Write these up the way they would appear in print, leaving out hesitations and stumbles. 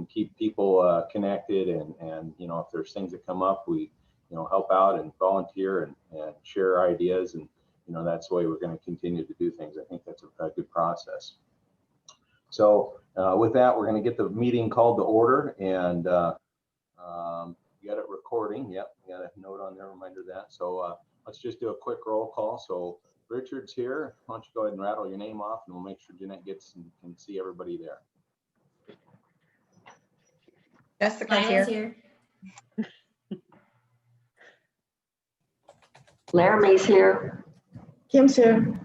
and keep people connected, and if there's things that come up, we help out and volunteer and share ideas, and that's the way we're going to continue to do things. I think that's a good process. So with that, we're going to get the meeting called to order, and you got it recording. Yep, you got a note on there, reminder of that. So let's just do a quick roll call. So Richard's here. Why don't you go ahead and rattle your name off, and we'll make sure Jeanette gets and can see everybody there. Jessica's here. Laramie's here. Kim's here.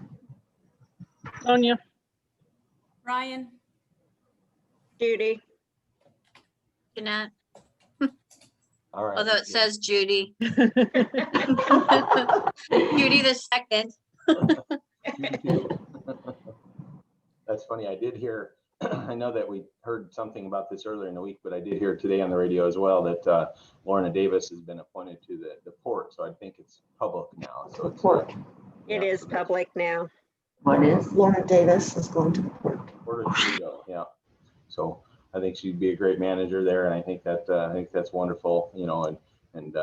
Sonia. Ryan. Judy. Jeanette. All right. Although it says Judy. Judy the second. That's funny. I did hear, I know that we heard something about this earlier in the week, but I did hear today on the radio as well that Lorna Davis has been appointed to the port. So I think it's public now. So it's Port. It is public now. What is? Lorna Davis is going to the port. Port of Toledo, yeah. So I think she'd be a great manager there, and I think that's wonderful, and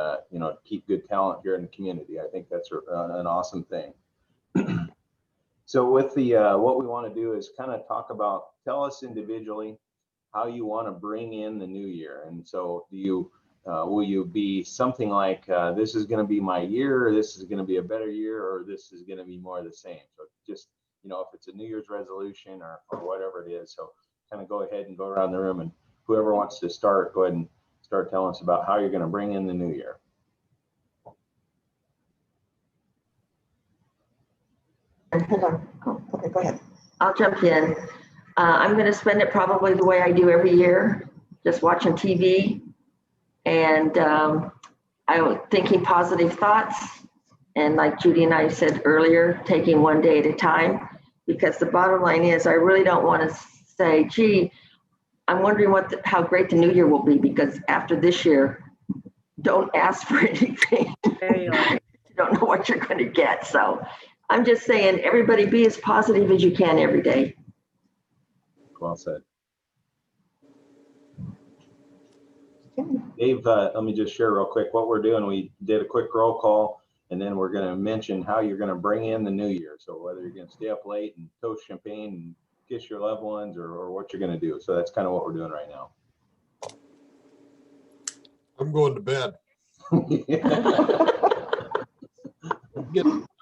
keep good talent here in the community. I think that's an awesome thing. So with the what we want to do is kind of talk about, tell us individually how you want to bring in the new year. And so do you will you be something like this is going to be my year, or this is going to be a better year, or this is going to be more of the same? So just if it's a New Year's resolution or whatever it is. So kind of go ahead and go around the room, and whoever wants to start, go ahead and start telling us about how you're going to bring in the new year. Hold on. Oh, okay, go ahead. I'll jump in. I'm going to spend it probably the way I do every year, just watching TV and I'm thinking positive thoughts. And like Judy and I said earlier, taking one day at a time, because the bottom line is I really don't want to say, gee, I'm wondering how great the new year will be, because after this year, don't ask for anything. You don't know what you're going to get. So I'm just saying, everybody be as positive as you can every day. Well said. Okay. Dave, let me just share real quick what we're doing. We did a quick roll call, and then we're going to mention how you're going to bring in the new year. So whether you're going to stay up late and toast champagne and kiss your loved ones, or what you're going to do. So that's kind of what we're doing right now. I'm going to bed. I'm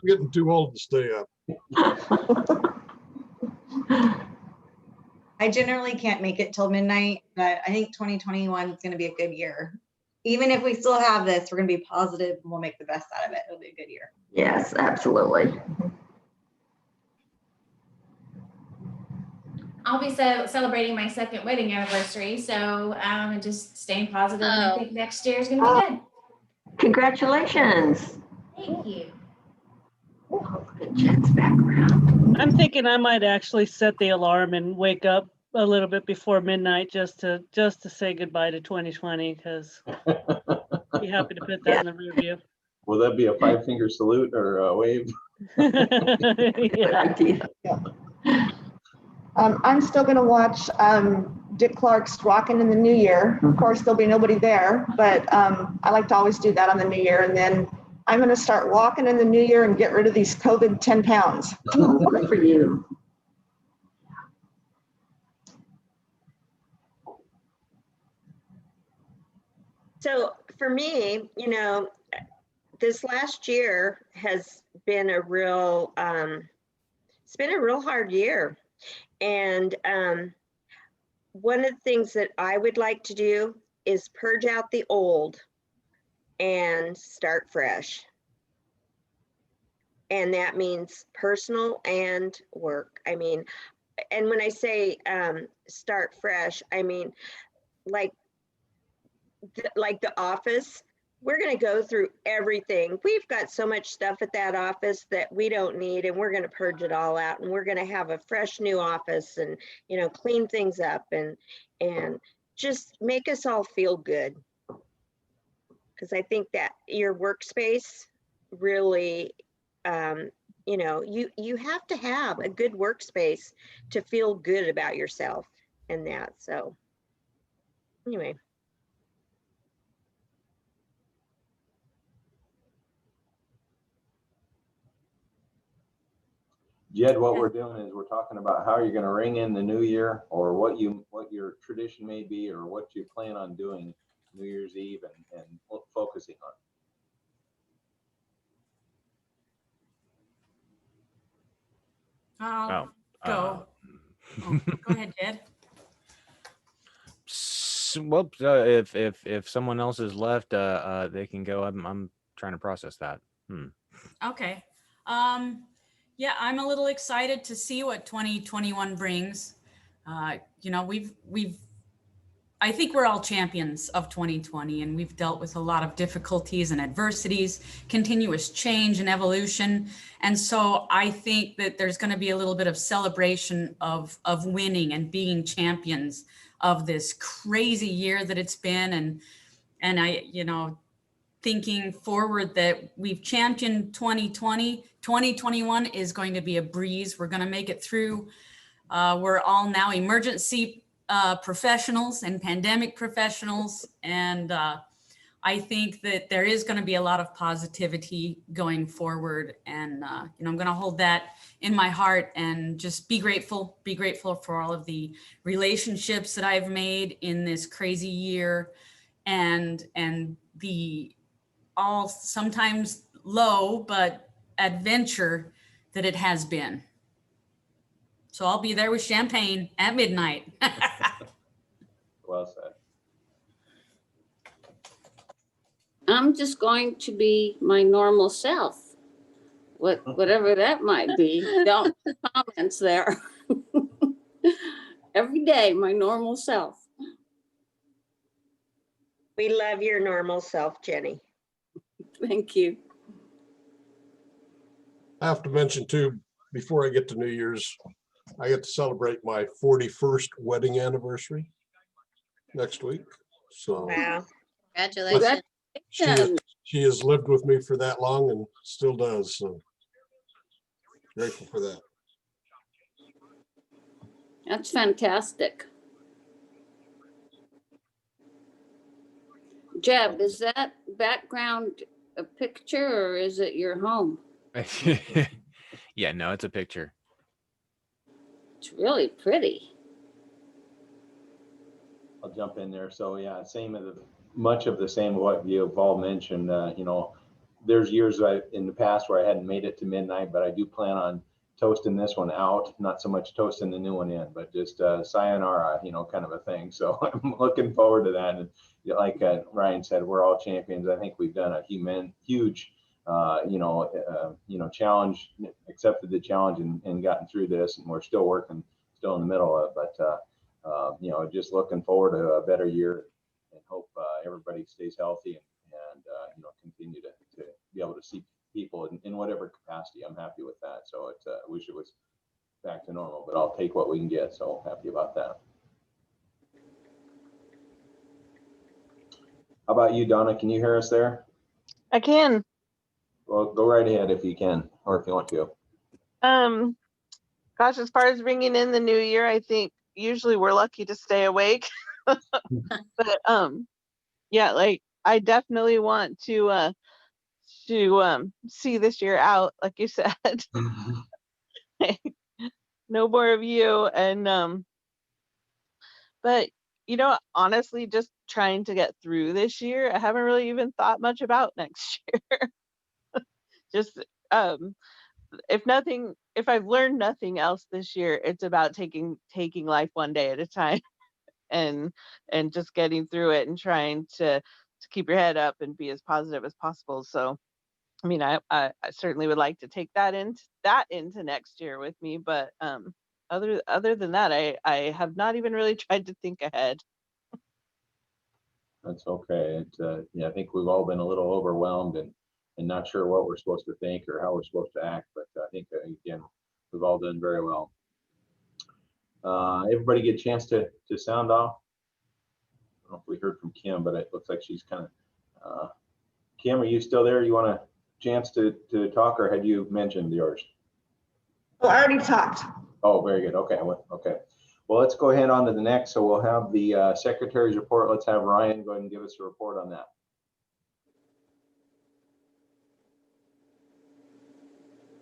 getting too old to stay up. I generally can't make it till midnight, but I think 2021 is going to be a good year. Even if we still have this, we're going to be positive and we'll make the best out of it. It'll be a good year. Yes, absolutely. I'll be celebrating my second wedding anniversary, so just staying positive. And I think next year is going to be good. Congratulations. Thank you. Oh, good Jen's background. I'm thinking I might actually set the alarm and wake up a little bit before midnight just to say goodbye to 2020, because be happy to put that in the review. Will that be a 5-finger salute or a wave? Good idea. Yeah. I'm still going to watch Dick Clark's Rockin' in the New Year. Of course, there'll be nobody there, but I like to always do that on the New Year. And then I'm going to start walking in the New Year and get rid of these COVID 10 pounds. Good for you. So for me, this last year has been a real, it's been a real hard year. And one of the things that I would like to do is purge out the old and start fresh. And that means personal and work. I mean, and when I say start fresh, I mean, like the office, we're going to go through everything. We've got so much stuff at that office that we don't need, and we're going to purge it all out, and we're going to have a fresh new office and, clean things up and just make us all feel good. Because I think that your workspace really, you have to have a good workspace to feel good about yourself and that. So Anyway, Jed, what we're doing is we're talking about how you're going to ring in the new year, or what your tradition may be, or what you plan on doing New Year's Eve, and focusing on. I'll go. Go ahead, Jed. Well, if someone else is left, they can go. I'm trying to process that. Okay. Yeah, I'm a little excited to see what 2021 brings. I think we're all champions of 2020, and we've dealt with a lot of difficulties and adversities, continuous change and evolution. And so I think that there's going to be a little bit of celebration of winning and being champions of this crazy year that it's been. And I, thinking forward that we've championed 2020, 2021 is going to be a breeze. We're going to make it through. We're all now emergency professionals and pandemic professionals. And I think that there is going to be a lot of positivity going forward. And, I'm going to hold that in my heart and just be grateful for all of the relationships that I've made in this crazy year, and the all sometimes low, but adventure that it has been. So I'll be there with champagne at midnight. Well said. I'm just going to be my normal self, whatever that might be. Don't comments there. Every day, my normal self. we love your normal self, Jenny. Thank you. I have to mention too, before I get to New Year's, I get to celebrate my 41st wedding anniversary next week. So Wow. Congratulations. she has lived with me for that long and still does. So grateful for that. That's fantastic. Jeb, is that background a picture or is it your home? Yeah, no, it's a picture. It's really pretty. I'll jump in there. So yeah, much of the same what you've all mentioned. There's years in the past where I hadn't made it to midnight, but I do plan on toasting this one out. Not so much toasting the new one in, but just sayonara, kind of a thing. So I'm looking forward to that. And like Ryan said, we're all champions. I think we've done a huge, challenge, accepted the challenge and gotten through this, and we're still working, still in the middle of it. But just looking forward to a better year, and hope everybody stays healthy and continue to be able to see people in whatever capacity. I'm happy with that. So I wish it was back to normal, but I'll take what we can get. So happy about that. How about you, Donna? Can you hear us there? I can. Well, go right ahead if you can, or if you want to. Gosh, as far as ringing in the new year, I think usually we're lucky to stay awake. But yeah, like I definitely want to see this year out, like you said. No more of you, and but honestly, just trying to get through this year. I haven't really even thought much about next year. Just if I've learned nothing else this year, it's about taking life one day at a time, and just getting through it and trying to keep your head up and be as positive as possible. So I mean, I certainly would like to take that into next year with me, but other than that, I have not even really tried to think ahead. That's okay. I think we've all been a little overwhelmed and not sure what we're supposed to think or how we're supposed to act. But I think again, we've all done very well. Everybody get a chance to sound off. I don't know if we heard from Kim, but it looks like she's kind of. Kim, are you still there? You want a chance to talk, or had you mentioned yours? Well, I already talked. Oh, very good. Okay. Okay. Well, let's go ahead on to the next. So we'll have the secretary's report. Let's have Ryan go ahead and give us a report on that.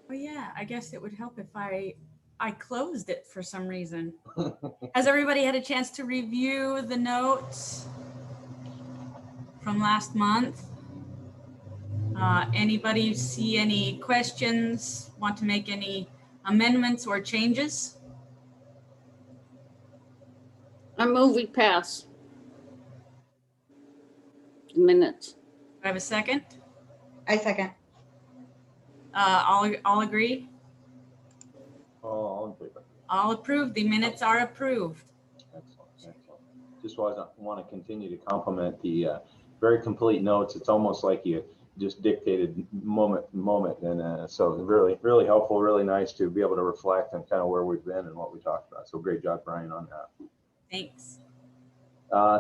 Well, yeah, I guess it would help if I closed it for some reason. Has everybody had a chance to review the notes from last month? Anybody see any questions, want to make any amendments or changes? I move we pass. Minutes. Do I have a second? I second. All agree? All in favor? All approved. The minutes are approved. Excellent, excellent. Just want to continue to compliment the very complete notes. It's almost like you just dictated moment to moment, and so really helpful, really nice to be able to reflect on kind of where we've been and what we talked about. So great job, Brian, on that. Thanks.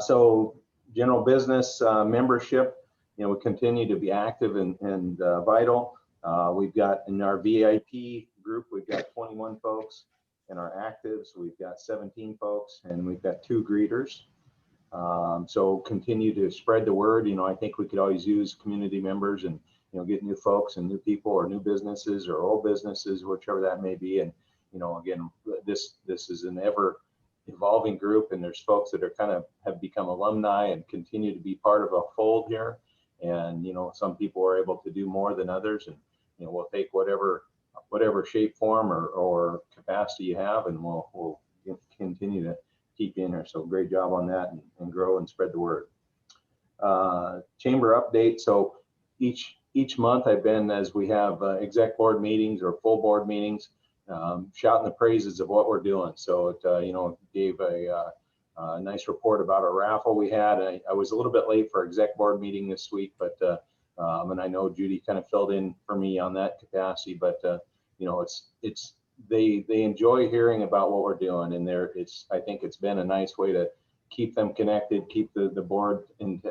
So general business membership, we continue to be active and vital. We've got in our VIP group, we've got 21 folks. In our actives, we've got 17 folks, and we've got 2 greeters. So continue to spread the word. I think we could always use community members and get new folks and new people or new businesses or old businesses, whichever that may be. And again, this is an ever evolving group, and there's folks that are kind of have become alumni and continue to be part of a fold here. And some people are able to do more than others, and we'll take whatever shape, form, or capacity you have, and we'll continue to keep you in here. So great job on that, and grow and spread the word. Chamber update. So each month I've been, as we have exec board meetings or full board meetings, shouting the praises of what we're doing. So it gave a nice report about our raffle we had. I was a little bit late for exec board meeting this week, but and I know Judy kind of filled in for me on that capacity, but they enjoy hearing about what we're doing, and I think it's been a nice way to keep them connected, keep the board in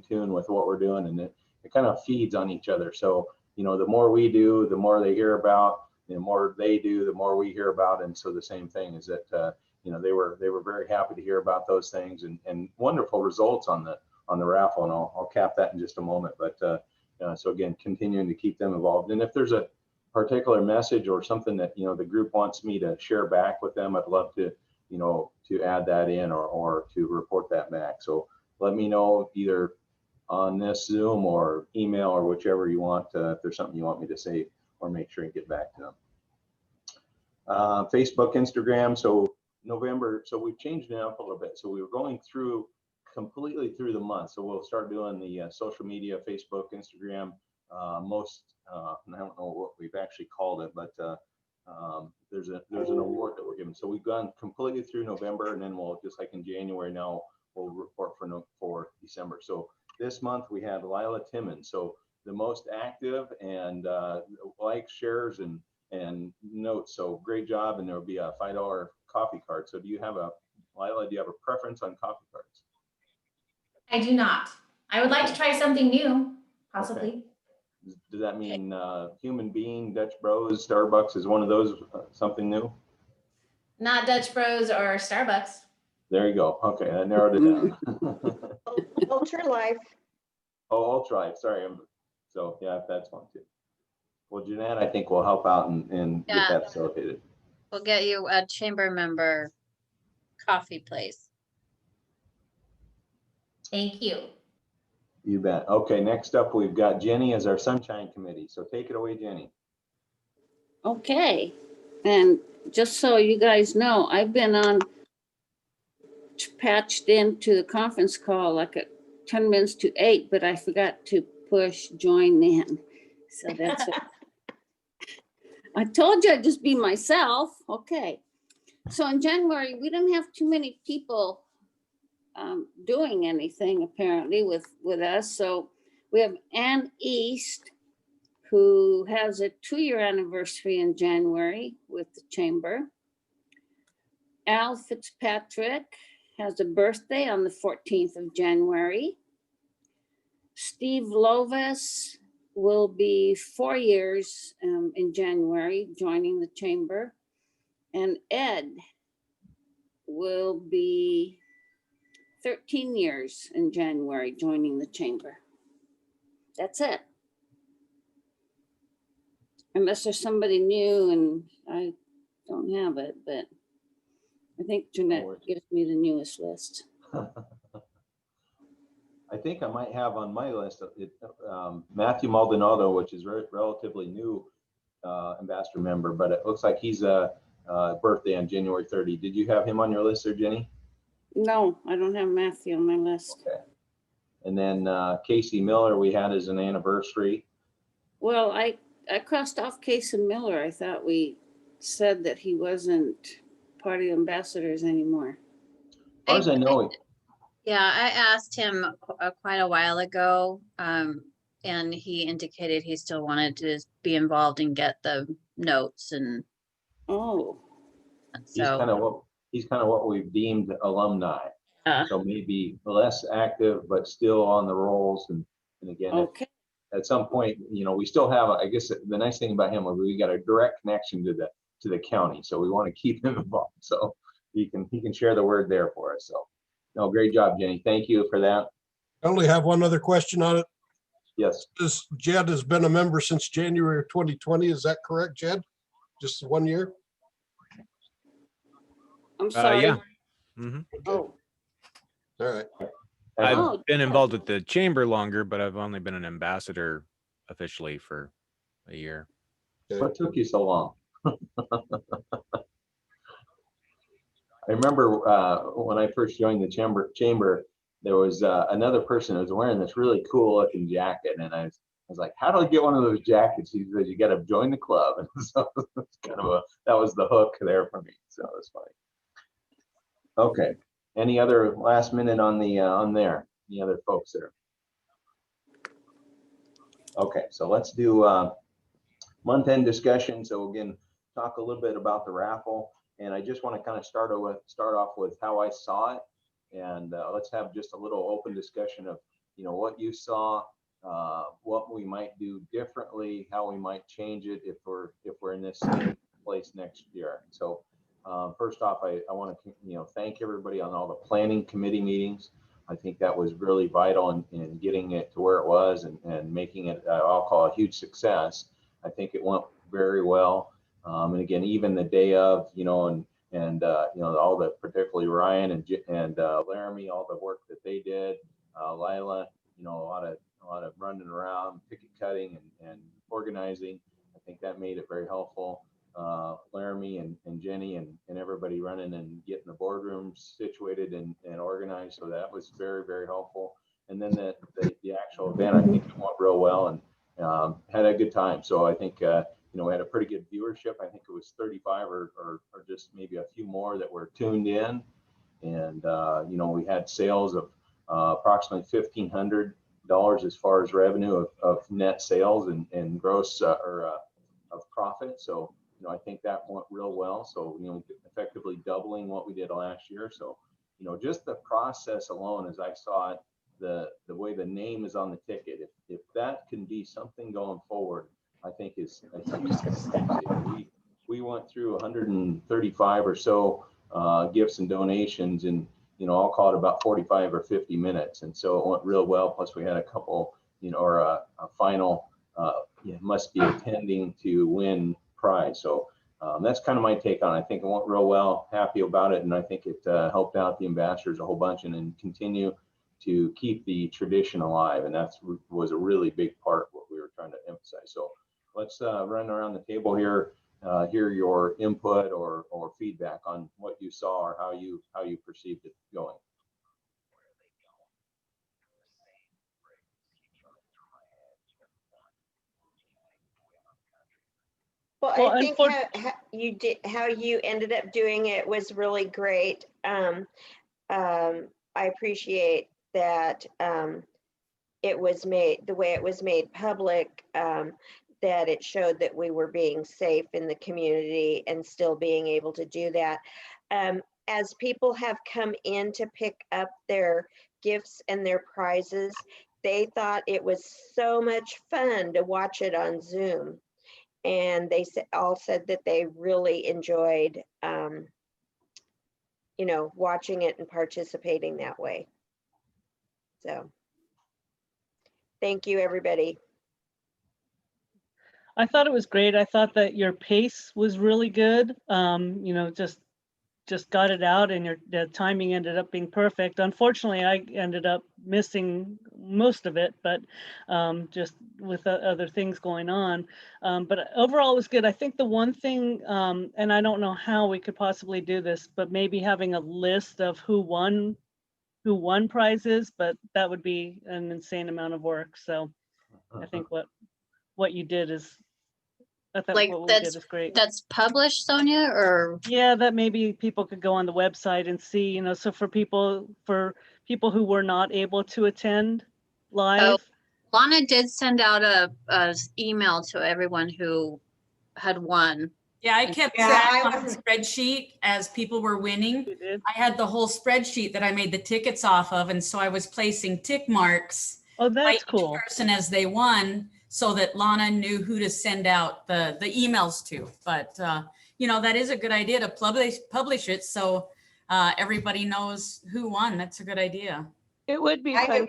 tune with what we're doing, and it kind of feeds on each other. So the more we do, the more they hear about. The more they do, the more we hear about. And so the same thing is that they were very happy to hear about those things, and wonderful results on the raffle. And I'll cap that in just a moment. But so again, continuing to keep them involved. And if there's a particular message or something that the group wants me to share back with them, I'd love to to add that in or to report that back. So let me know either on this Zoom or email or whichever you want, if there's something you want me to say or make sure and get back to them. Facebook, Instagram. So November, so we've changed it up a little bit. So we were going completely through the month. So we'll start doing the social media, Facebook, Instagram, and I don't know what we've actually called it, but there's an award that we're giving. So we've gone completely through November, and then we'll, just like in January now, we'll report for December. So this month we had Lila Timmons. So the most active and likes, shares, and notes. So great job. And there'll be a $5 coffee card. So Lila, do you have a preference on coffee cards? I do not. I would like to try something new, possibly. Okay. Does that mean Human Being, Dutch Bros, Starbucks is one of those, something new? Not Dutch Bros or Starbucks. There you go. Okay, I narrowed it down. Ultra Life. Oh, Ultra Life. Sorry. So yeah, that's one too. Well, Jeanette, I think will help out and get that facilitated. We'll get you a chamber member coffee place. Thank you. You bet. Okay, next up, we've got Jenny as our Sunshine Committee. So take it away, Jenny. Okay, and just so you guys know, I've been patched into the conference call like at 10 minutes to 8, but I forgot to push join in. So that's what I told you I'd just be myself. Okay. So in January, we didn't have too many people doing anything apparently with us. So we have Ann East, who has a 2-year anniversary in January with the chamber. Al Fitzpatrick has a birthday on the 14th of January. Steve Lovis will be 4 years in January, joining the chamber. And Ed will be 13 years in January joining the chamber. That's it. Unless there's somebody new and I don't have it, but I think Jeanette gives me the newest list. I think I might have on my list Matthew Maldonado, which is relatively new ambassador member, but it looks like he's a birthday on January 30. Did you have him on your list there, Jenny? No, I don't have Matthew on my list. Okay. And then Casey Miller, we had as an anniversary. Well, I crossed off Casey Miller. I thought we said that he wasn't part of the ambassadors anymore. As far as I know, Yeah, I asked him quite a while ago, and he indicated he still wanted to be involved and get the notes and. Oh. So. he's kind of what we've deemed alumni. So maybe less active, but still on the rolls. And again, okay. At some point, we still have, I guess the nice thing about him is we got a direct connection to the county. So we want to keep him involved. So he can share the word there for us. So no, great job, Jenny. Thank you for that. I only have one other question on it. Yes. Jed has been a member since January of 2020. Is that correct, Jed? Just 1 year? I'm sorry. Yeah. Mm-hmm. Oh. All right. I've been involved with the chamber longer, but I've only been an ambassador officially for a year. What took you so long? I remember when I first joined the chamber, there was another person who was wearing this really cool looking jacket, and I was like, "How do I get one of those jackets?" He said, "You got to join the club." And so it's kind of that was the hook there for me. So it was funny. Okay. Any other last minute on the on there? Any other folks there? Okay, so let's do month-end discussion. So again, talk a little bit about the raffle, and I just want to kind of start off with how I saw it, and let's have just a little open discussion of what you saw, what we might do differently, how we might change it if we're in this same place next year. So first off, I want to thank everybody on all the planning committee meetings. I think that was really vital in getting it to where it was and making it, I'll call it a huge success. I think it went very well. And again, even the day of, all the, particularly Ryan and Laramie, all the work that they did, Lila, a lot of running around, picket cutting and organizing. I think that made it very helpful. Laramie and Jenny and everybody running and getting the boardrooms situated and organized. So that was very, very helpful. And then the actual event, I think it went real well and had a good time. So I think, we had a pretty good viewership. I think it was 35 or just maybe a few more that were tuned in. And, we had sales of approximately $1,500 as far as revenue of net sales and gross of profit. So, I think that went real well. So, effectively doubling what we did last year. So, just the process alone, as I saw it, the way the name is on the ticket, if that can be something going forward, I think is a huge success. We went through 135 or so gifts and donations in, I'll call it about 45 or 50 minutes. And so it went real well. Plus we had a couple, or a final must be attending to win prize. So that's kind of my take on it. I think it went real well, happy about it. And I think it helped out the ambassadors a whole bunch and then continue to keep the tradition alive. And that was a really big part of what we were trying to emphasize. So let's run around the table here, hear your input or feedback on what you saw or how you perceived it going. Well, I think how you ended up doing it was really great. I appreciate that it was made the way it was made public, that it showed that we were being safe in the community and still being able to do that. As people have come in to pick up their gifts and their prizes, they thought it was so much fun to watch it on Zoom. And they all said that they really enjoyed you know, watching it and participating that way. So, thank you, everybody. I thought it was great. I thought that your pace was really good. You know, just got it out, and the timing ended up being perfect. Unfortunately, I ended up missing most of it, but just with other things going on. But overall, it was good. I think the one thing, and I don't know how we could possibly do this, but maybe having a list of who won prizes, but that would be an insane amount of work. So I think what you did is, I thought Like what we did is great. that's published, Sonia, or? Yeah, that maybe people could go on the website and see, you know, so for people who were not able to attend live. Lana did send out a email to everyone who had won. Yeah, I kept track on the spreadsheet as people were winning. I had the whole spreadsheet that I made the tickets off of, and so I was placing tick marks. Oh, that's cool. Each person as they won, so that Lana knew who to send out the emails to. But you know, that is a good idea to publish it, so everybody knows who won. That's a good idea. It would be fun.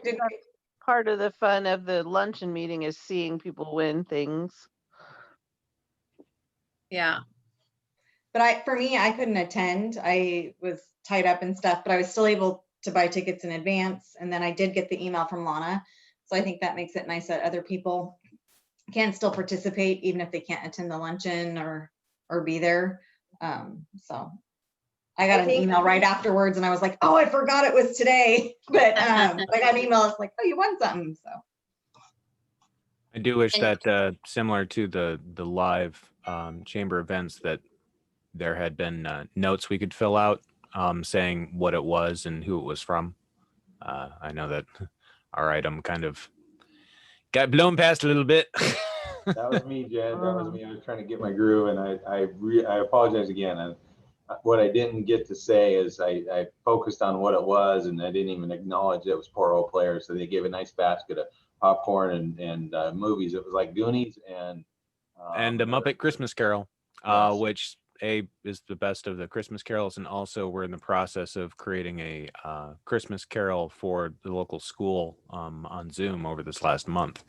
Part of the fun of the luncheon meeting is seeing people win things. Yeah. But for me, I couldn't attend. I was tied up and stuff, but I was still able to buy tickets in advance. And then I did get the email from Lana. So I think that makes it nice that other people can still participate, even if they can't attend the luncheon or be there. So I got an email right afterwards, and I was like, oh, I forgot it was today. But I got an email. It's like, oh, you won something. So I do wish that similar to the live chamber events, that there had been notes we could fill out saying what it was and who it was from. I know that our item kind of got blown past a little bit. That was me, Jed. That was me. I was trying to get my groove, and I apologize again. And what I didn't get to say is I focused on what it was, and I didn't even acknowledge it was Poor Old Players. So they gave a nice basket of popcorn and movies. It was like Goonies and a Muppet Christmas Carol, Yes. which is the best of the Christmas carols, and also we're in the process of creating a Christmas Carol for the local school on Zoom over this last month.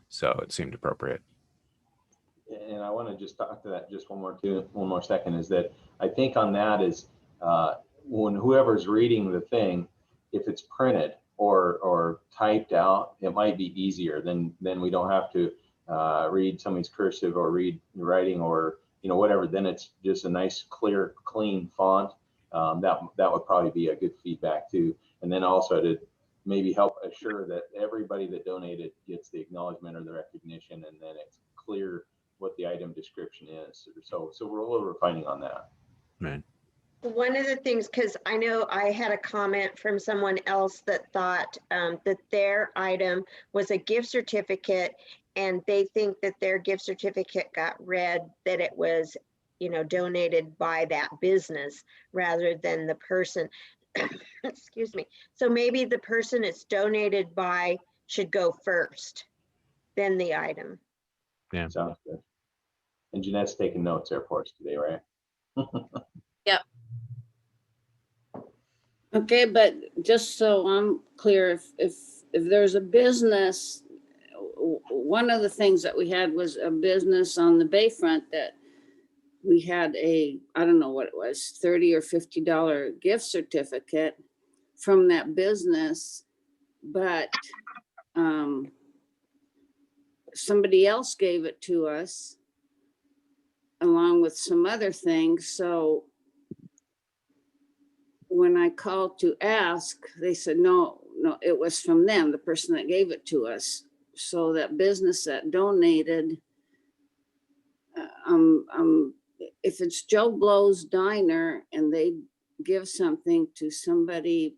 So it seemed appropriate. And I want to just talk to that just one more second, is that I think on that is when whoever's reading the thing, if it's printed or typed out, it might be easier. Then we don't have to read somebody's cursive or read writing or, you know, whatever. Then it's just a nice, clear, clean font. That would probably be a good feedback too. And then also to maybe help assure that everybody that donated gets the acknowledgement or the recognition, and then it's clear what the item description is. So we're a little refining on that. Right. One of the things, because I know I had a comment from someone else that thought that their item was a gift certificate, and they think that their gift certificate got read that it was, you know, donated by that business rather than the person. Excuse me. So maybe the person it's donated by should go first, then the item. Yeah. Sounds good. And Jeanette's taking notes there for us today, right? Yep. Okay, but just so I'm clear, if there's a business, one of the things that we had was a business on the bayfront that we had I don't know what it was, $30 or $50 gift certificate from that business, but somebody else gave it to us along with some other things. So when I called to ask, they said, no, it was from them, the person that gave it to us. So that business that donated, if it's Joe Blow's Diner and they give something to somebody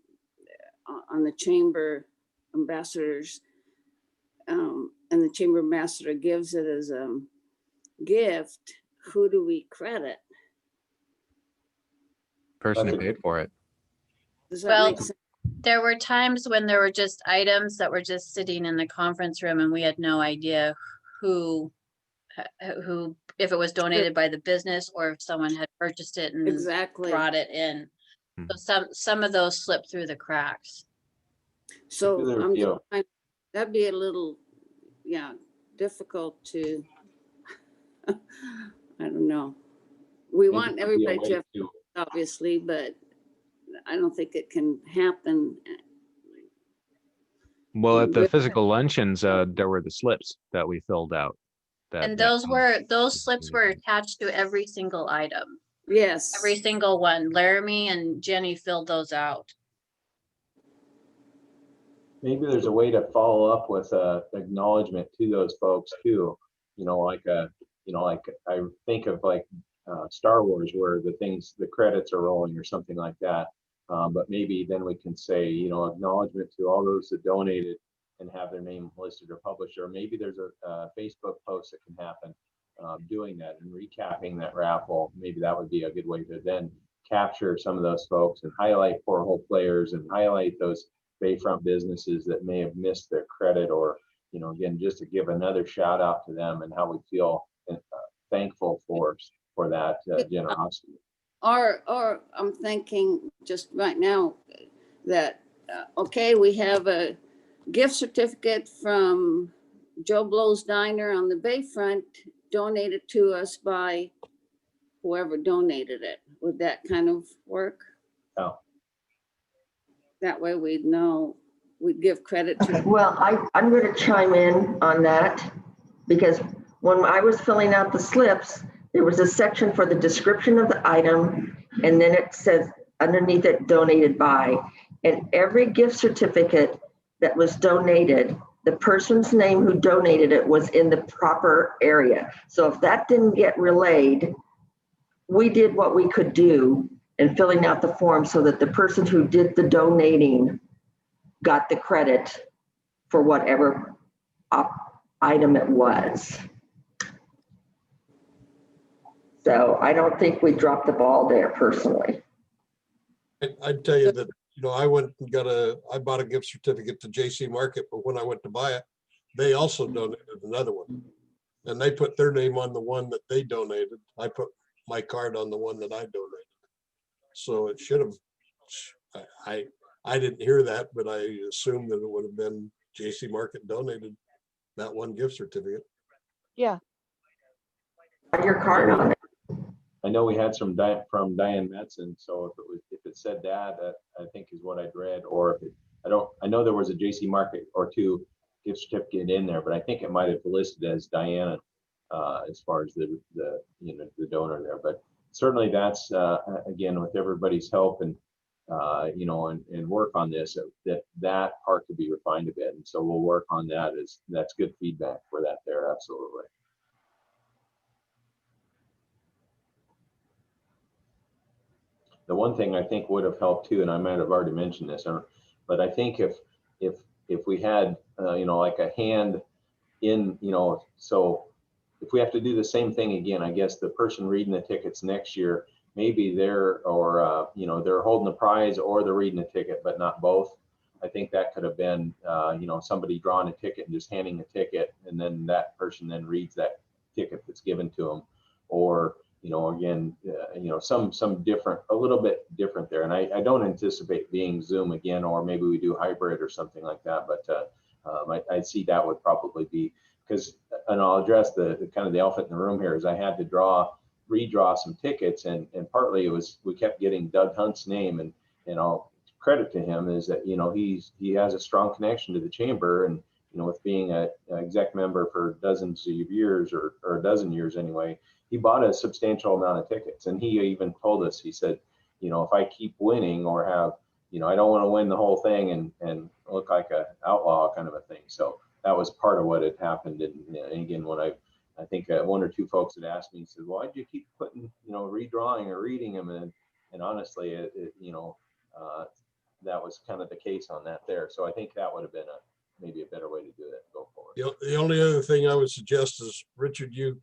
on the chamber ambassadors, and the chamber ambassador gives it as a gift, who do we credit? Person who paid for it. Does that Well, make sense? there were times when there were just items that were just sitting in the conference room and we had no idea who, if it was donated by the business or if someone had purchased it and Exactly. brought it in. So some of those slip through the cracks. So There I'm we just go. that'd be a little, yeah, difficult to, I don't know. We Maybe want there'd be a everybody to way have, to- obviously, but I don't think it can happen. Well, at the With- physical luncheons, there were the slips that we filled out. And that those slips were attached to every single item, Yes. every single one. Laramie and Jenny filled those out. Maybe there's a way to follow up with acknowledgement to those folks too. Like I think of like Star Wars, where the credits are rolling or something like that. But maybe then we can say, acknowledgement to all those that donated and have their name listed or published. Or maybe there's a Facebook post that can happen doing that and recapping that raffle. Maybe that would be a good way to then capture some of those folks and highlight Port players and highlight those Bayfront businesses that may have missed their credit, or again, just to give another shout out to them and how we feel thankful for that generosity. Or I'm thinking just right now that, okay, we have a gift certificate from Joe Blow's Diner on the Bayfront donated to us by whoever donated it. Would that kind of work? Oh. That way we'd know, we'd give credit to. Well, I'm going to chime in on that, because when I was filling out the slips, there was a section for the description of the item, and then it says underneath it, donated by. And every gift certificate that was donated, the person's name who donated it was in the proper area. So if that didn't get relayed, we did what we could do in filling out the form so that the person who did the donating got the credit for whatever item it was. So I don't think we dropped the ball there personally. I'd tell you that, I went and I bought a gift certificate to JC Market, but when I went to buy it, they also donated another one. And they put their name on the one that they donated. I put my card on the one that I donated. So it should have, I didn't hear that, but I assumed that it would have been JC Market donated that one gift certificate. Yeah. Your card on it. I know we had some from Diane Metzen, so if it said that I think is what I'd read, or if I know there was a JC Market or two gift certificate in there, but I think it might have listed as Diana as far as the donor there. But certainly that's again, with everybody's help and and work on this, that part could be refined a bit, and so we'll work on that. That's good feedback for that there, absolutely. The one thing I think would have helped too, and I might have already mentioned this, but I think if we had like a hand in, so if we have to do the same thing again, I guess the person reading the tickets next year, maybe they're holding the prize or they're reading a ticket, but not both. I think that could have been somebody drawing a ticket and just handing a ticket, and then that person then reads that ticket that's given to them, or again, some different, a little bit different there. And I don't anticipate being Zoom again, or maybe we do hybrid or something like that. But I see that would probably be, because, and I'll address the kind of the elephant in the room here, is I had to redraw some tickets, and partly it was, we kept getting Doug Hunt's name, and I'll credit to him is that, he has a strong connection to the chamber, and, with being an exec member for dozens of years, or a dozen years anyway, he bought a substantial amount of tickets. And he even told us, he said, if I keep winning or have, I don't want to win the whole thing and look like an outlaw kind of a thing. So that was part of what had happened. And again, when I think one or two folks had asked me, said, why did you keep putting, redrawing or reading them? And honestly, that was kind of the case on that there. So I think that would have been maybe a better way to do it go forward. The only other thing I would suggest is, Richard, you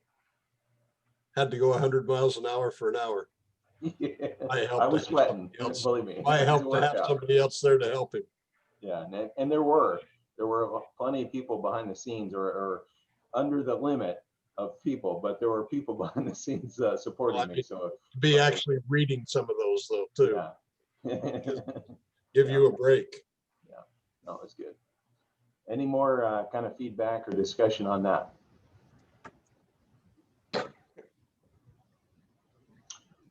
had to go 100 miles an hour for an hour. Yeah, I was sweating, believe me. I helped to have somebody else there to help him. Yeah, and there were plenty of people behind the scenes, or under the limit of people, but there were people behind the scenes supporting me. So be actually reading some of those though too. Yeah, Give you a break. Yeah, no, it's good. Any more kind of feedback or discussion on that?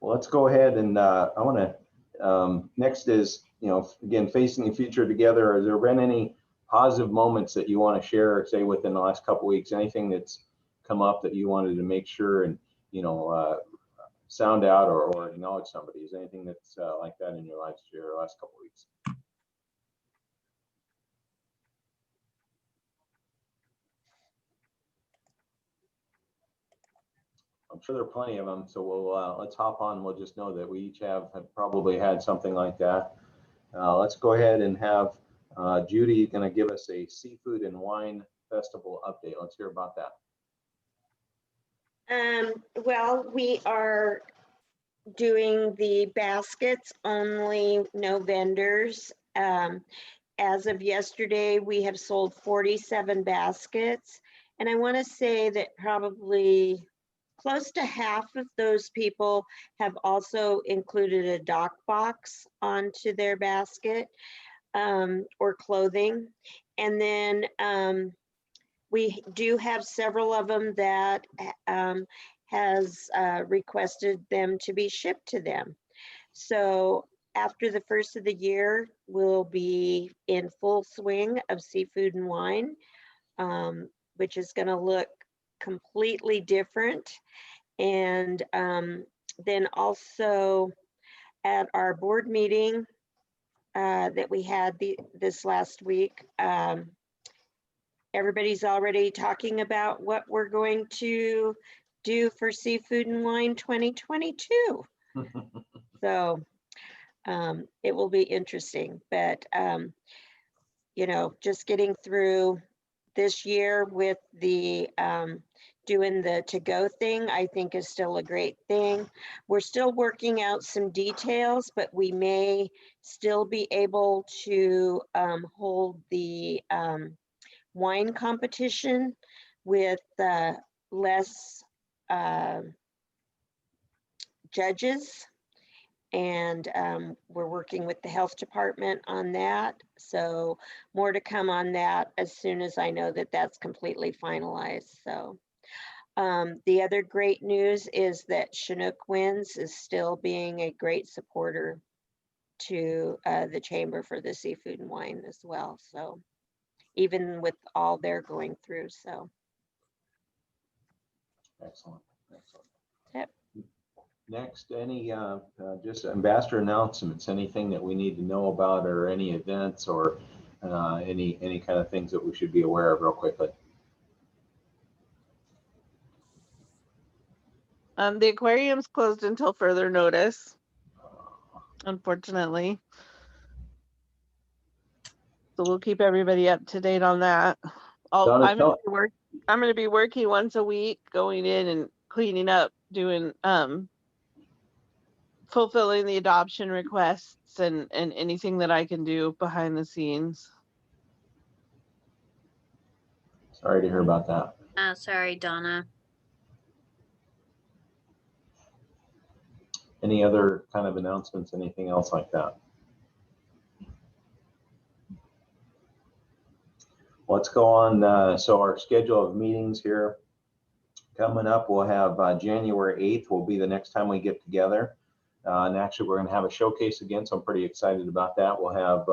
Well, let's go ahead and I want to, next is, you know, again, facing the future together. Has there been any positive moments that you want to share, say within the last couple of weeks, anything that's come up that you wanted to make sure and, you know, sound out or acknowledge somebody? Is anything that's like that in your life share the last couple of weeks? I'm sure there are plenty of them, so we'll let's hop on. We'll just know that we each have probably had something like that. Let's go ahead and have Judy going to give us a seafood and wine festival update. Let's hear about that. Well, we are doing the baskets only, no vendors. As of yesterday, we have sold 47 baskets. And I want to say that probably close to half of those people have also included a dock box onto their basket or clothing. And then we do have several of them that has requested them to be shipped to them. So after the first of the year, we'll be in full swing of seafood and wine, which is going to look completely different. And then also at our board meeting that we had this last week, everybody's already talking about what we're going to do for Seafood and Wine 2022. So it will be interesting, but you know, just getting through this year with the doing the to-go thing, I think is still a great thing. We're still working out some details, but we may still be able to hold the wine competition with less judges. And we're working with the health department on that. So more to come on that as soon as I know that that's completely finalized. So the other great news is that Chinook Winds is still being a great supporter to the chamber for the seafood and wine as well. So even with all they're going through, so. Excellent, excellent. Yep. Next, any just ambassador announcements, anything that we need to know about, or any events, or any kind of things that we should be aware of real quickly? The aquarium's closed until further notice, unfortunately. So we'll keep everybody up to date on that. I'm going to be working once a week, going in and cleaning up, doing fulfilling the adoption requests and anything that I can do behind the scenes. Sorry to hear about that. Sorry, Donna. Any other kind of announcements, anything else like that? Let's go on. So our schedule of meetings here coming up, we'll have January 8th will be the next time we get together. And actually, we're going to have a showcase again, so I'm pretty excited about that. We'll have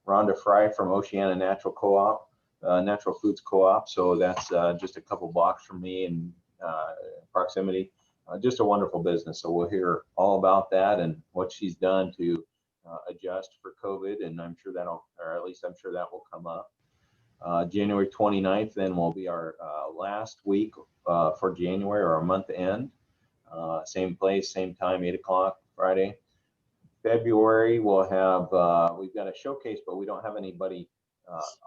Rhonda Fry from Oceana Natural Co-op, Natural Foods Co-op. So that's just a couple blocks from me in proximity. Just a wonderful business. So we'll hear all about that and what she's done to adjust for COVID. And I'm sure that'll, or at least I'm sure that will come up. January 29th then will be our last week for January, or our month end. Same place, same time, 8 o'clock Friday. February we'll have we've got a showcase, but we don't have anybody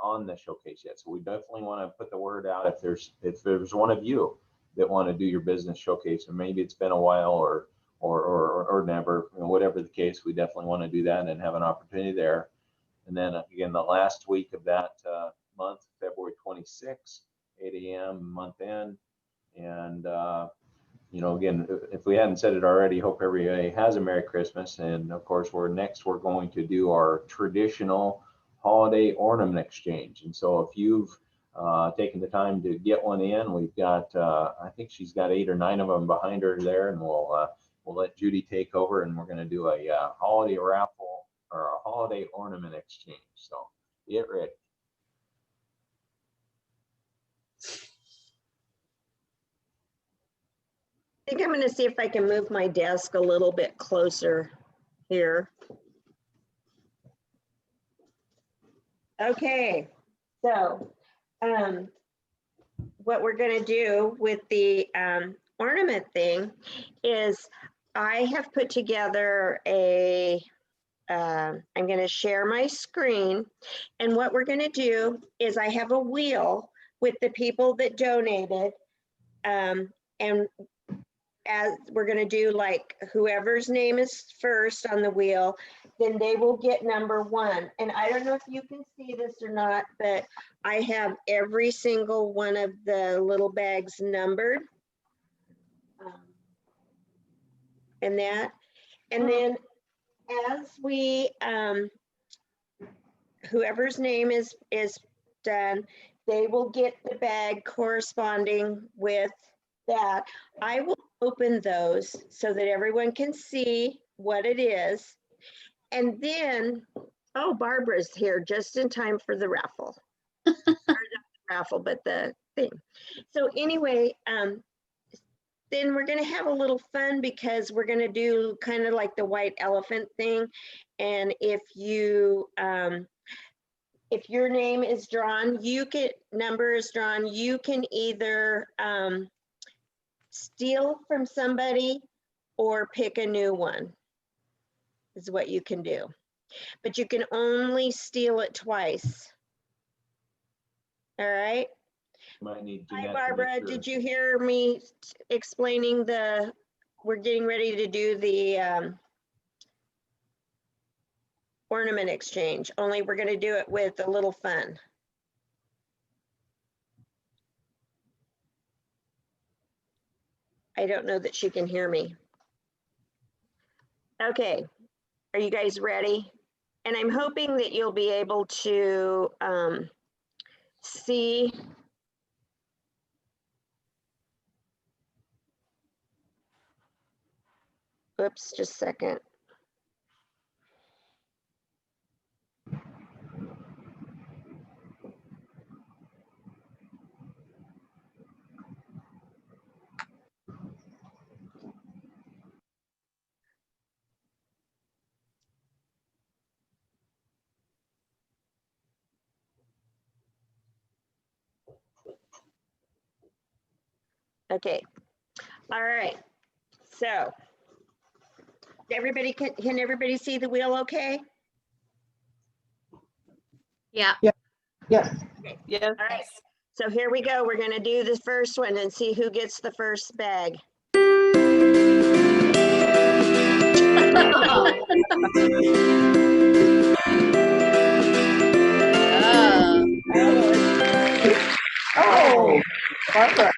on the showcase yet. So we definitely want to put the word out if there's one of you that want to do your business showcase, or maybe it's been a while or never, you know, whatever the case, we definitely want to do that and have an opportunity there. And then again, the last week of that month, February 26th, 8 a.m. month end. And you know, again, if we hadn't said it already, hope everybody has a Merry Christmas. And of course, we're going to do our traditional holiday ornament exchange. And so if you've taken the time to get one in, we've got, I think she's got 8 or 9 of them behind her there, and we'll let Judy take over, and we're going to do a holiday raffle or a holiday ornament exchange. So get ready. I think I'm going to see if I can move my desk a little bit closer here. Okay, so what we're going to do with the ornament thing is I have put together a, I'm going to share my screen, and what we're going to do is I have a wheel with the people that donated, and as we're going to do, like, whoever's name is first on the wheel, then they will get number 1. And I don't know if you can see this or not, but I have every single one of the little bags numbered. And that, and then as we, whoever's name is done, they will get the bag corresponding with that. I will open those so that everyone can see what it is. And then, oh, Barbara's here just in time for the raffle. Or not the raffle, but the thing. So anyway, then we're going to have a little fun because we're going to do kind of like the white elephant thing. And if you, if your name is drawn, number is drawn, you can either steal from somebody or pick a new one, is what you can do. But you can only steal it twice. All right. Might need Hi, Barbara. Did you hear me explaining we're getting ready to do the ornament exchange, only we're going to do it with a little fun. I don't know that she can hear me. Okay, are you guys ready? And I'm hoping that you'll be able to see. Oops, just a second. Okay, all right. So everybody can everybody see the wheel okay? Yeah. Yes. Okay. Yes. All right. So here we go. We're going to do the first one and see who gets the first bag. Oh, Barbara.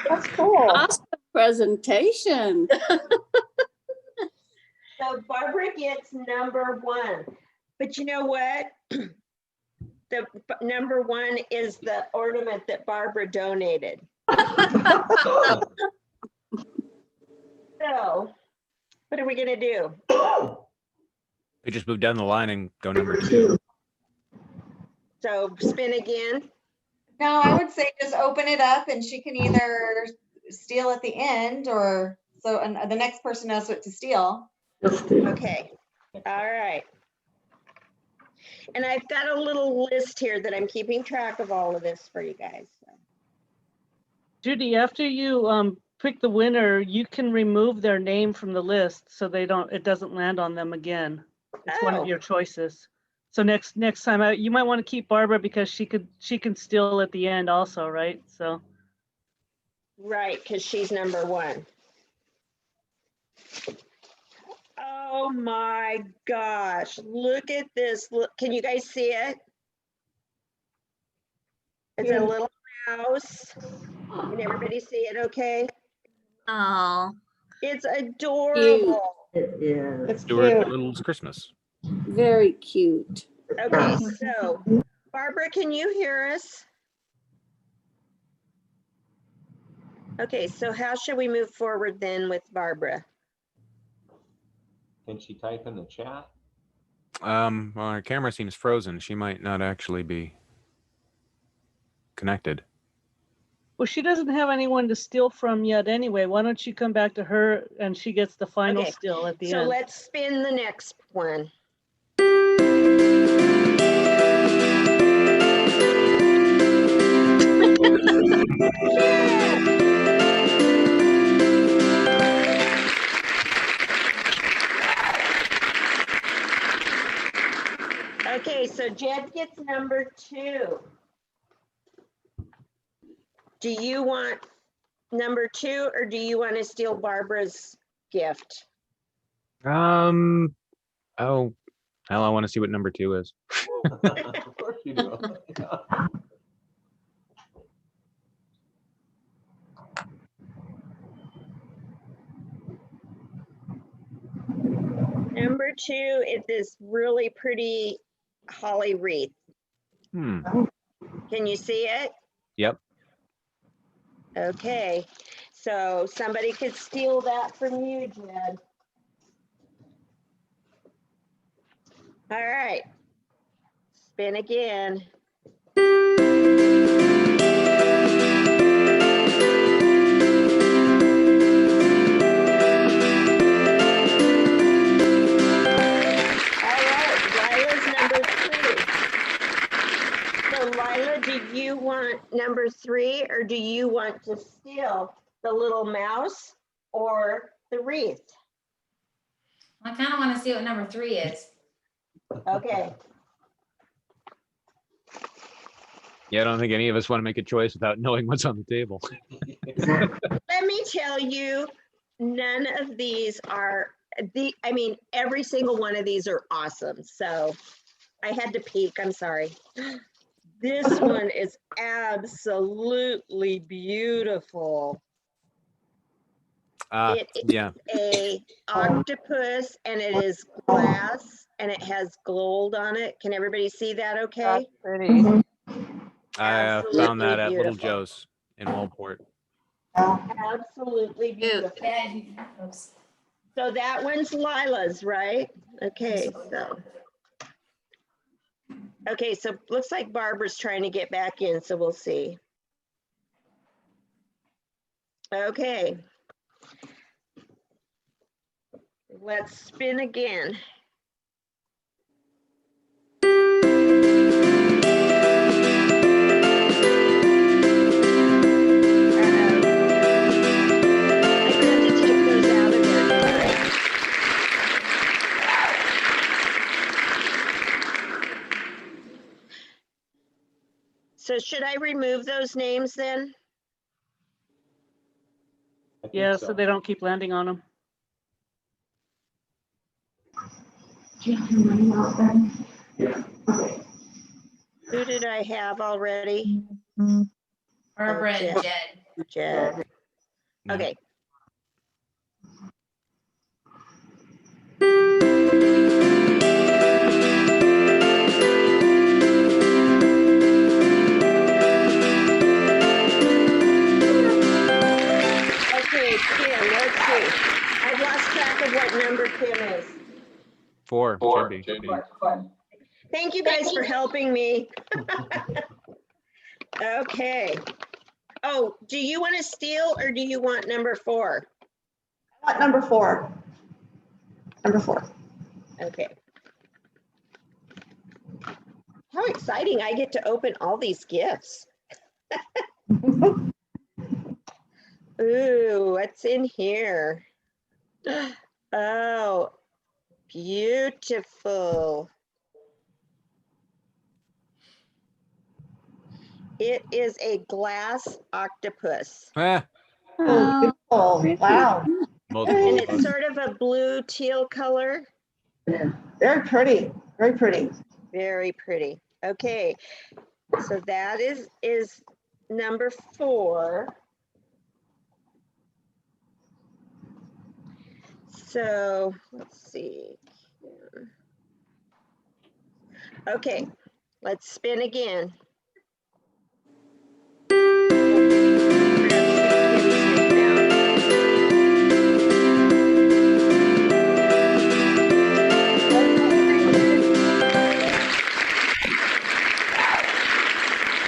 That's cool. Awesome presentation. So Barbara gets number 1. But you know what? The number 1 is the ornament that Barbara donated. So what are we going to do? We just move down the line and go number 2. So spin again. No, I would say just open it up and she can either steal at the end or so, and the next person knows what to steal. Okay. All right. And I've got a little list here that I'm keeping track of all of this for you guys. Judy, after you pick the winner, you can remove their name from the list so it doesn't land on them again. It's one of your choices. So next time out, you might want to keep Barbara because she can steal at the end also, right? So. Right, because she's number 1. Oh my gosh, look at this. Look, can you guys see it? It's a little mouse. Can everybody see it okay? Oh, It's adorable. It is. It's Stuart cute. Little's Christmas. Very cute. Okay, so Barbara, can you hear us? Okay, so how should we move forward then with Barbara? Can she type in the chat? Well, our camera seems frozen. She might not actually be connected. Well, she doesn't have anyone to steal from yet anyway. Why don't you come back to her and she gets the final Okay, steal at the so end? let's spin the next one. Okay, so Jed gets number 2. Do you want number 2 or do you want to steal Barbara's gift? Oh, hell, I want to see what number 2 is. Of course you do. Yeah. Number 2 is this really pretty holly wreath. Can you see it? Yep. Okay, so somebody could steal that from you, Jed. All right, spin again. Lila, do you want number 3 or do you want to steal the little mouse or the wreath? I kind of want to see what number 3 is. Okay. Yeah, I don't think any of us want to make a choice without knowing what's on the table. Let me tell you, none of these are I mean, every single one of these are awesome. So I had to peek, I'm sorry. This one is absolutely beautiful. It is Yeah. a octopus and it is glass and it has gold on it. Can everybody see that okay? Pretty. I found that at Little Joe's in Newport. Absolutely beautiful. So that one's Lila's, right? Okay, so. Okay, so looks like Barbara's trying to get back in, so we'll see. Okay. Let's spin again. So should I remove those names then? Yeah, so they don't keep landing on them. Who did I have already? Barbara and Jed. Jed. Okay. Okay, Kim, let's see. I've lost track of what number Kim is. 4. Should be. Thank you guys for helping me. Okay. Oh, do you want to steal or do you want number 4? I want number 4. Number 4. Okay. How exciting. I get to open all these gifts. Ooh, what's in here? Oh, beautiful. It is a glass octopus. Ah, Oh, wow. multiple And of it's us. sort of a blue teal color. Very pretty. Very pretty. Very pretty. Okay, so that is number 4. So let's see. Okay, let's spin again.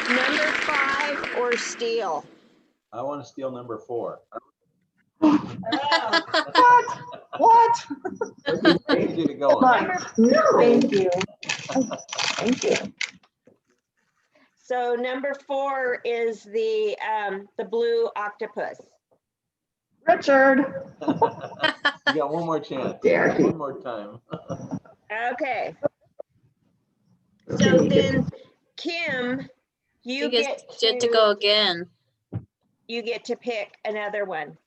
Number 5 or steel? I want to steal number 4. What? Easy to go. No. Thank you. Thank you. So number 4 is the blue octopus. Richard. You got one more chance. Dare he. One more time. Okay. So then, Kim, you get to go again. You get to pick another one.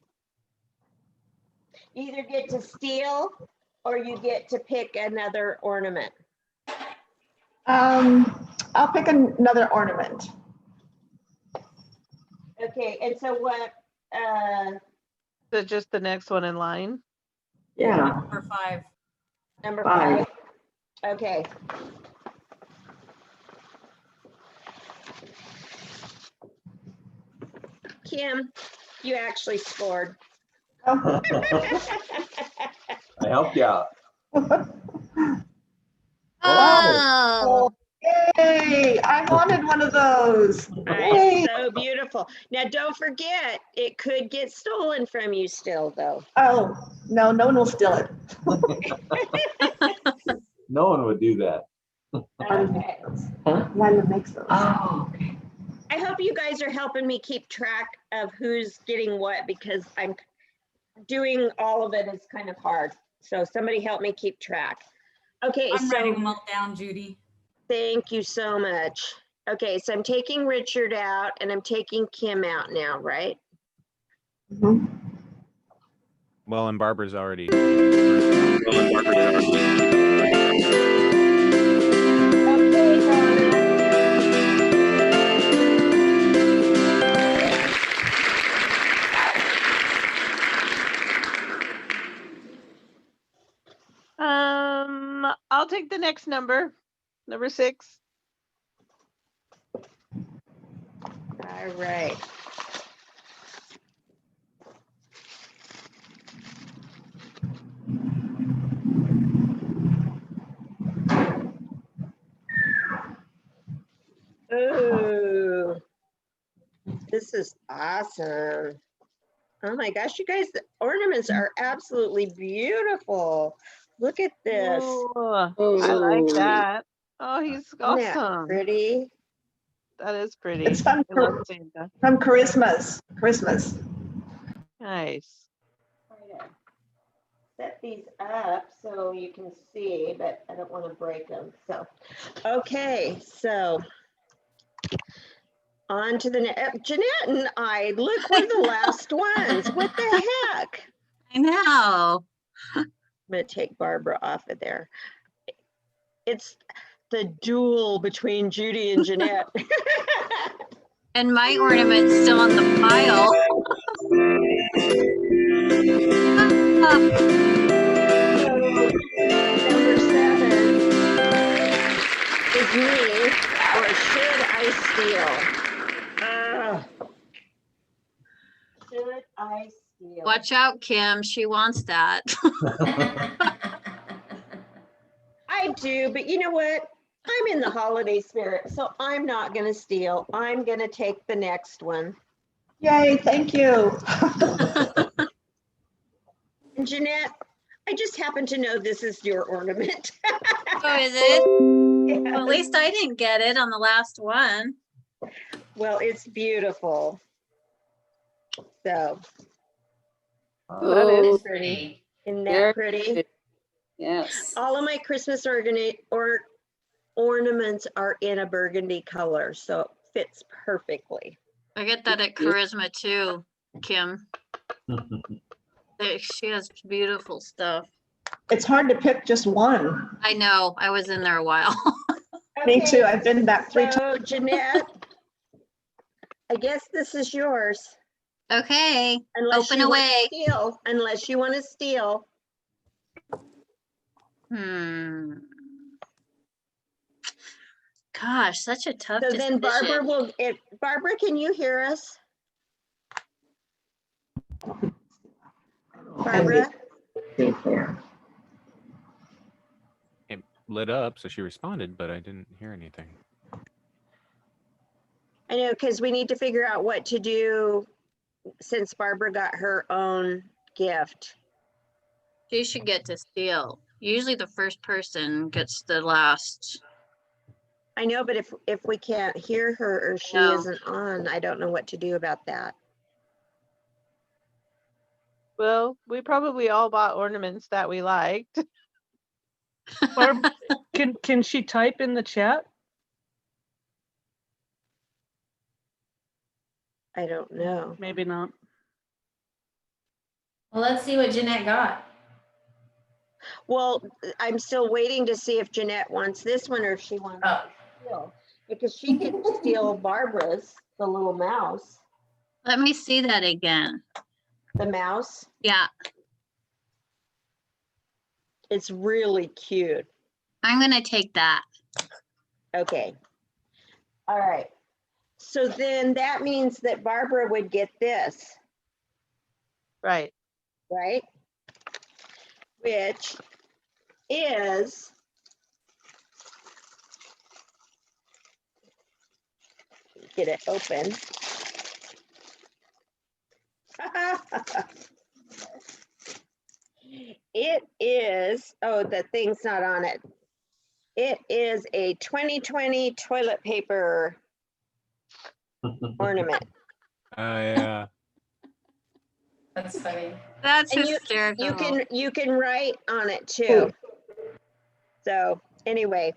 You either get to steal or you get to pick another ornament. I'll pick another ornament. Okay, and so what? So just the next one in line. Yeah. Number 5. Number 5. 5. Okay. Kim, you actually scored. I helped you out. Oh, Yay! I wanted one of those. Yay. So beautiful. Now, don't forget, it could get stolen from you still, though. Oh, no, no one will steal it. No one would do that. Okay. Lila makes those. Oh, okay. I hope you guys are helping me keep track of who's getting what, because I'm doing all of it is kind of hard. So somebody help me keep track. Okay, I'm so writing them all down, Judy. thank you so much. Okay, so I'm taking Richard out and I'm taking Kim out now, right? Mhm. Well, and Barbara's already. Okay, Donna. I'll take the next number, number 6. All right. Ooh, this is awesome. Oh my gosh, you guys, the ornaments are absolutely beautiful. Look at this. Oh, I like that. Oh, he's Isn't that awesome. pretty? That is pretty. It's from, I love Santa. from Christmas. Christmas. Nice. Try to set these up so you can see, but I don't want to break them. So, okay, so on to the next. Jeanette and I, look, we're the last ones. What the heck? I know. I'm going to take Barbara off of there. It's the duel between Judy and Jeanette. And my ornament's still in the pile. Number 7 is me, or should I steal? Should I steal? Watch out, Kim. She wants that. I do, but you know what? I'm in the holiday spirit, so I'm not going to steal. I'm going to take the next one. Yay, thank you. And Jeanette, I just happen to know this is your ornament. Oh, is it? Yes. Well, at least I didn't get it on the last one. Well, it's beautiful. So, That is pretty. isn't that pretty? Yes. All of my Christmas ornaments are in a burgundy color, so it fits perfectly. I get that at Charisma too, Kim. She has beautiful stuff. It's hard to pick just one. I know. I was in there a while. Me too. I've been back 3 times. So, Jeanette, I guess this is yours. Okay. Unless Open you want away. to steal, unless you want to steal. Gosh, such a tough So then Barbara decision. Barbara, can you hear us? Barbara? Be there. It lit up, so she responded, but I didn't hear anything. I know, because we need to figure out what to do since Barbara got her own gift. She should get to steal. Usually the first person gets the last. I know, but if we can't hear her or she No. isn't on, I don't know what to do about that. Well, we probably all bought ornaments that we liked. Barb, can she type in the chat? I don't know. Maybe not. Well, let's see what Jeanette got. Well, I'm still waiting to see if Jeanette wants this one or if she wants to steal. Because she could steal Barbara's, the little mouse. Let me see that again. The mouse. Yeah, It's really cute. I'm gonna take that. Okay. All right. So then that means that Barbara would get this, Right. right? Which is get it open. It is, oh, the thing's not on it. It is a 2020 toilet paper ornament. Yeah. That's funny. That's And hysterical. you can write on it too. So anyway,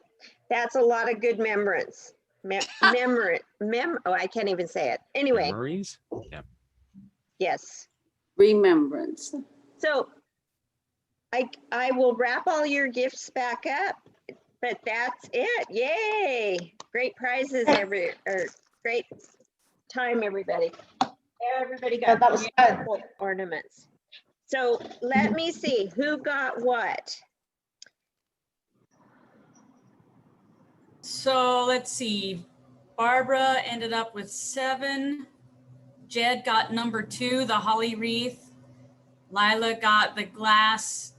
that's a lot of good memories. Oh, I can't even say it. Anyway, Memories? Yeah. yes. Remembrance. So I will wrap all your gifts back up, but that's it. Yay! Great prizes or great time, everybody. Everybody got that was fun. beautiful ornaments. So let me see who got what. So let's see. Barbara ended up with 7. Jed got number 2, the holly wreath. Lila got the glass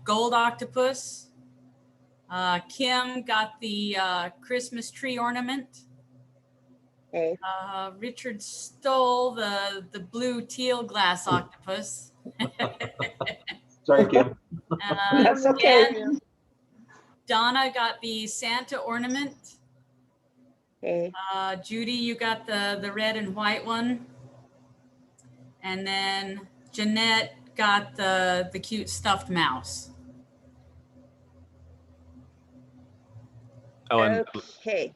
gold octopus. Kim got the Christmas tree ornament. Okay. Richard stole the blue teal glass octopus. Sorry, Kim. That's okay. Donna got the Santa ornament. Okay. Judy, you got the red and white one. And then Jeanette got the cute stuffed mouse. Oh, and Okay.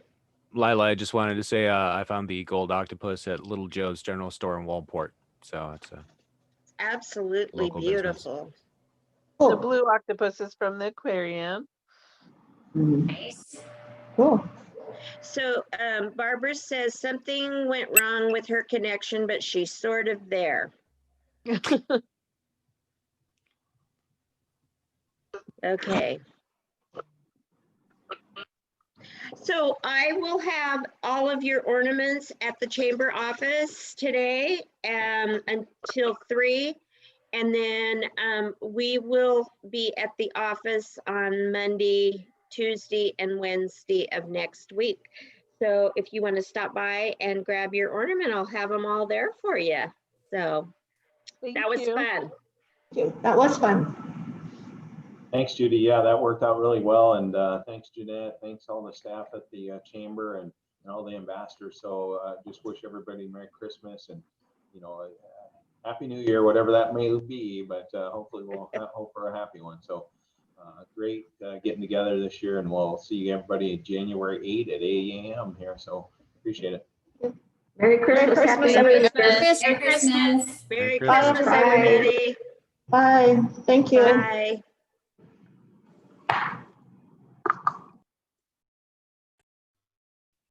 Lila, I just wanted to say I found the gold octopus at Little Joe's General Store in Walport. So it's a Absolutely local business. beautiful. The blue octopus is from the aquarium. Nice. Cool. So Barbara says something went wrong with her connection, but she's sort of there. Okay. So I will have all of your ornaments at the chamber office today until 3. And then we will be at the office on Monday, Tuesday, and Wednesday of next week. So if you want to stop by and grab your ornament, I'll have them all there for you. So that was fun. That was fun. Thanks, Judy. Yeah, that worked out really well. And thanks, Jeanette. Thanks all the staff at the chamber and all the ambassadors. So just wish everybody Merry Christmas and, you know, Happy New Year, whatever that may be. But hopefully we'll hope for a happy one. So great getting together this year. And we'll see everybody January 8 at 8 a.m. here. So appreciate it. Merry Christmas. Christmas, Happy New Year. Merry Christmas. Merry Christmas. Christmas, Bye. everybody. Bye. Thank you. Bye.